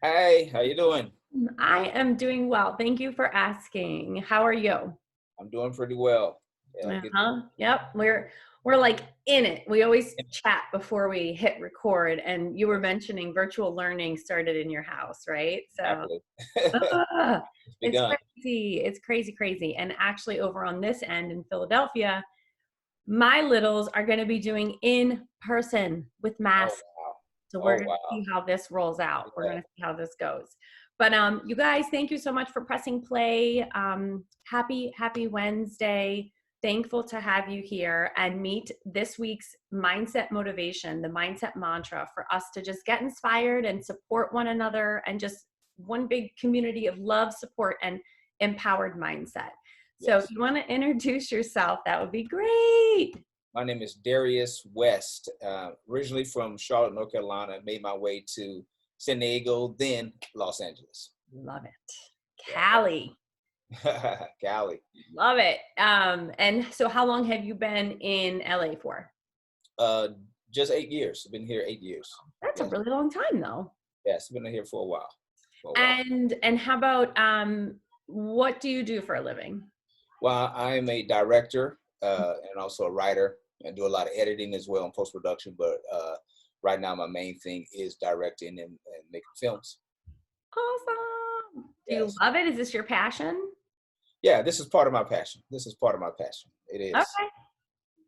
Hey, how you doing? I am doing well. Thank you for asking. How are you? I'm doing pretty well. Yeah, get Uh-huh. Yep. We're like in it. We always chat before we hit record, and you were mentioning virtual learning started in your house, right? So exactly. ah, It's it's begun. crazy. It's crazy, crazy. And actually over on this end in Philadelphia, my littles are going to be doing in person with Oh masks. wow. So we're Oh going to wow. see how this rolls out. We're Yeah. going to see how this goes. But you guys, thank you so much for pressing play. Happy Wednesday. Thankful to have you here and meet this week's mindset motivation, the mindset mantra for us to just get inspired and support one another and just one big community of love, support, and empowered mindset. So if Yes. you want to introduce yourself, that would be great. My name is Darius West. Originally from Charlotte, North Carolina. Made my way to San Diego, then Los Angeles. Love it. Yeah. Cali. Cali. Love it. And so how long have you been in LA for? Uh, just 8 years. I've been here 8 years. That's a Yes. really long time though. Yes. Been here for a while. For a while. And how about what do you do for a living? Well, I'm a director and also a writer and do a lot of editing as well in post production. But right now, my main thing is directing and making films. Awesome. Do you Yes. love it? Is this your passion? Yeah, this is part of my passion. This is part of my passion. It is. Okay.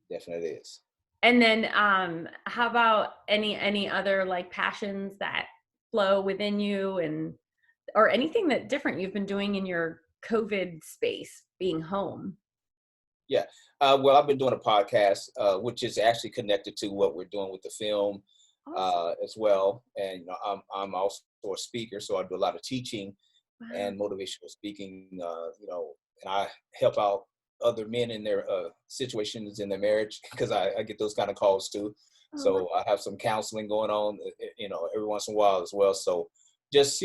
Definitely is. And then how about any other like passions that flow within you and or anything that different you've been doing in your COVID space being home? Yeah. Well, I've been doing a podcast, which is actually connected to what we're doing with the film Awesome. as well. And I'm also a speaker, so I do a lot of teaching Wow. and motivational speaking, and I help out other men in their situations in their marriage because I get those kind of calls too. Oh, So I have some counseling going on, every once in a while as well. So just,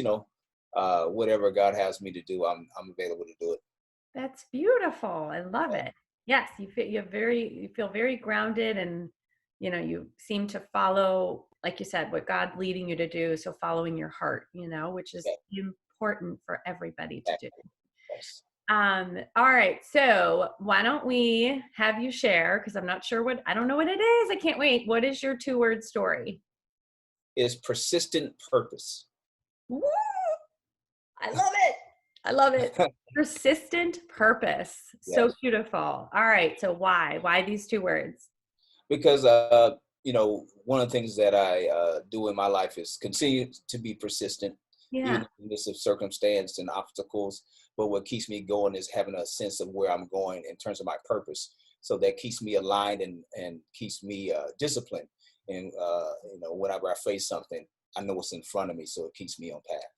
whatever God has me to do, I'm available to do it. that's beautiful. I love Yeah. it. Yes, you feel very grounded and you seem to follow, like you said, what God's leading you to do. So following your heart, which is Yeah, important for everybody to do. exactly. Yes. All right. So why don't we have you share? Because I don't know what it is. I can't wait. What is your 2-word story? Is persistent purpose. Woo! I love it. I love it. Persistent purpose. So Yes. beautiful. All right. So why? Why these 2 words? Because one of the things that I do in my life is continue to be persistent, even Yeah. in the midst of circumstance and obstacles. But what keeps me going is having a sense of where I'm going in terms of my purpose. So that keeps me aligned and keeps me disciplined. And whenever I face something, I know what's in front of me, so it keeps me on path.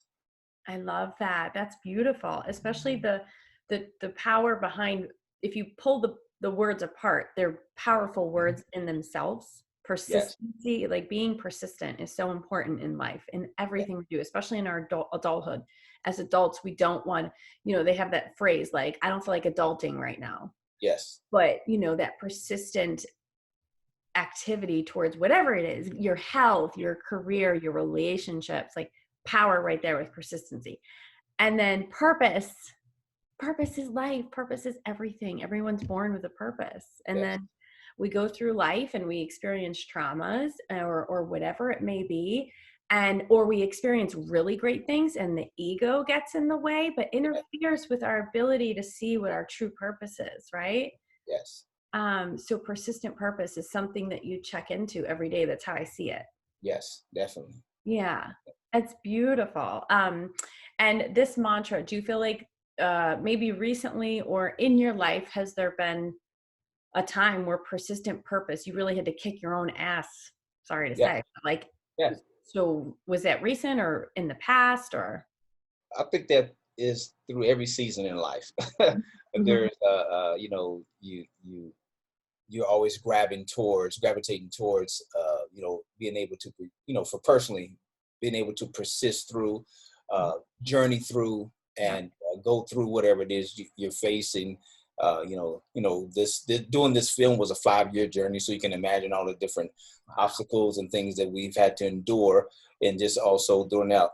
I love that. That's beautiful. Especially the power behind if you pull the words apart, they're powerful Mhm. words in themselves. Yes. Persistency, like being persistent is so important in life in Yeah. everything we do, especially in our adulthood. As adults, we don't want, they have that phrase like, I don't feel like adulting right now. Yes. But, that persistent activity towards whatever it is, your health, your career, your relationships, like power right there with persistency. And then purpose. Purpose is life. Purpose is everything. Everyone's born with a purpose. And Yes. then we go through life and we experience traumas or whatever it may be. And or we experience really great things and the ego gets in the way, but Yes. interferes with our ability to see what our true purpose is, right? Yes. So persistent purpose is something that you check into every day. That's how I see it. Yes. Definitely. Yeah, it's beautiful. And this mantra, do you feel like maybe recently or in your life, has there been a time where persistent purpose, you really had to kick your own ass? Sorry to Yeah. say, but like, Yeah. so was that recent or in the past or? I think that is through every season in life. Mhm. There's you're always gravitating towards being able to for personally being able to persist through, journey through, Yep. and go through whatever it is you're facing. Doing this film was a 5-year journey, so you can imagine all the different obstacles and things that we've had to endure, and just also during that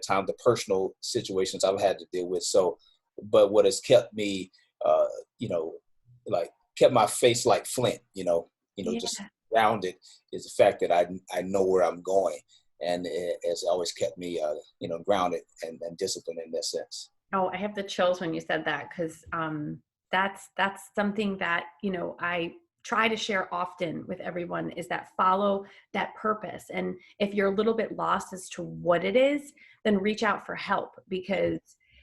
time, the personal situations I've had to deal with. So, but what has kept me, like kept my face like flint, Yeah. just grounded, is the fact that I know where I'm going, and it has always kept me, grounded and disciplined in that sense. Oh, I have the chills when you said that, because that's something that, I try to share often with everyone, is that follow that purpose. And if you're a little bit lost as to what it is, then reach out for help, because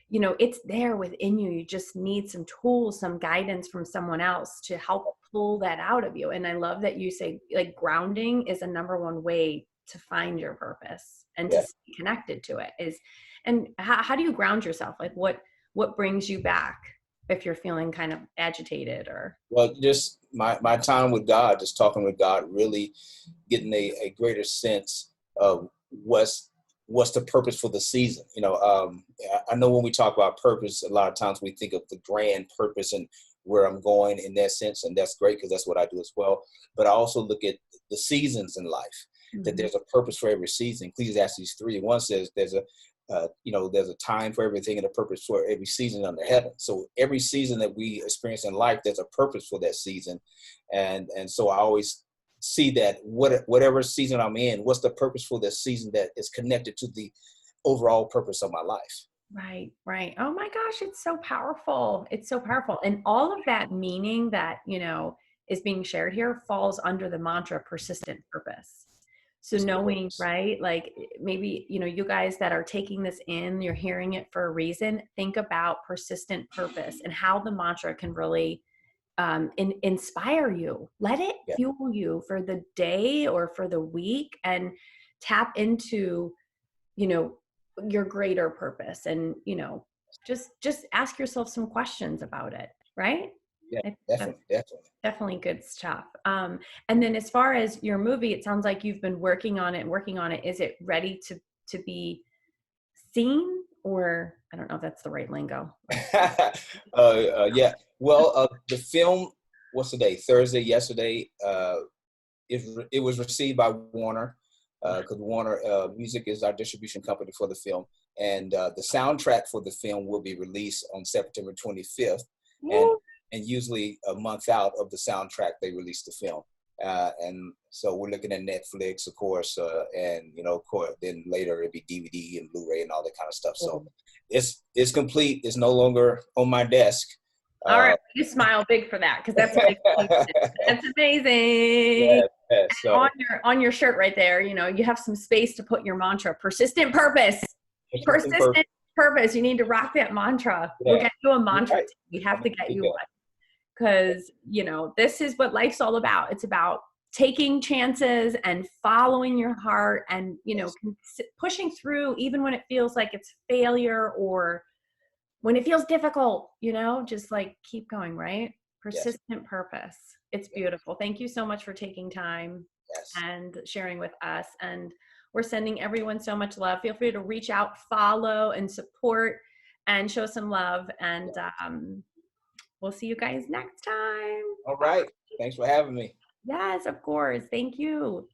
it's there within you. You just need some tools, some guidance from someone else to help pull that out of you. And I love that you say, like, grounding is a number one way to find your purpose and to Yeah. stay connected to it. And how do you ground yourself? Like, what brings you back if you're feeling kind of agitated or? Well, just my time with God, just talking with God, really getting a greater sense of what's the purpose for the season. I know when we talk about purpose, a lot of times we think of the grand purpose and where I'm going in that sense, and that's great because that's what I do as well. But I also look at the seasons in life, that there's a purpose for every season. Ecclesiastes 3:1 says there's a time for everything and a purpose for every season under heaven. So every season that we experience in life, there's a purpose for that season. And so I always see that whatever season I'm in, what's the purpose for this season that is connected to the overall purpose of my life. Right, right. Oh my gosh, it's so powerful. It's so powerful. And all of that meaning that, is being shared here falls under the mantra persistent purpose. So knowing, right, like maybe, you guys that are taking this in, you're hearing it for a reason. Think about persistent purpose and how the mantra can really inspire you. Let it fuel you for the day or for the week, and tap into, your greater purpose. And, just ask yourself some questions about it. Right. Yeah, I think that's definitely. definitely good stuff. And then as far as your movie, it sounds like you've been working on it. Is it ready to be seen? Or I don't know if that's the right lingo. Yeah. Well, the film, what's the day? Thursday, yesterday, it was received by Warner, because Warner Music is our distribution company for the film. And the soundtrack for the film will be released on September 25th. And usually a month out of the soundtrack, they release the film. And so we're looking at Netflix, of course, and of course, then later it'll be DVD and Blu-ray and all that kind of stuff. So it's complete. It's no longer on my desk. All right, you smile big for that, because that's that's amazing. Yeah, so on your shirt right there, you have some space to put your mantra: persistent purpose. Persistent purpose. You need to rock that mantra. Yeah. We'll get you a mantra. Right. We have to get you one, because this is what life's all about. It's about taking chances and following your heart, and pushing through even when it feels like it's failure, or when it feels difficult, just like keep going, right? Persistent purpose. It's beautiful. Thank you so much for taking time and sharing with us. And we're sending everyone so much love. Feel free to reach out, follow, and support, and show some love. And we'll see you guys next time. All right. Thanks for having me. Yes, of course. Thank you.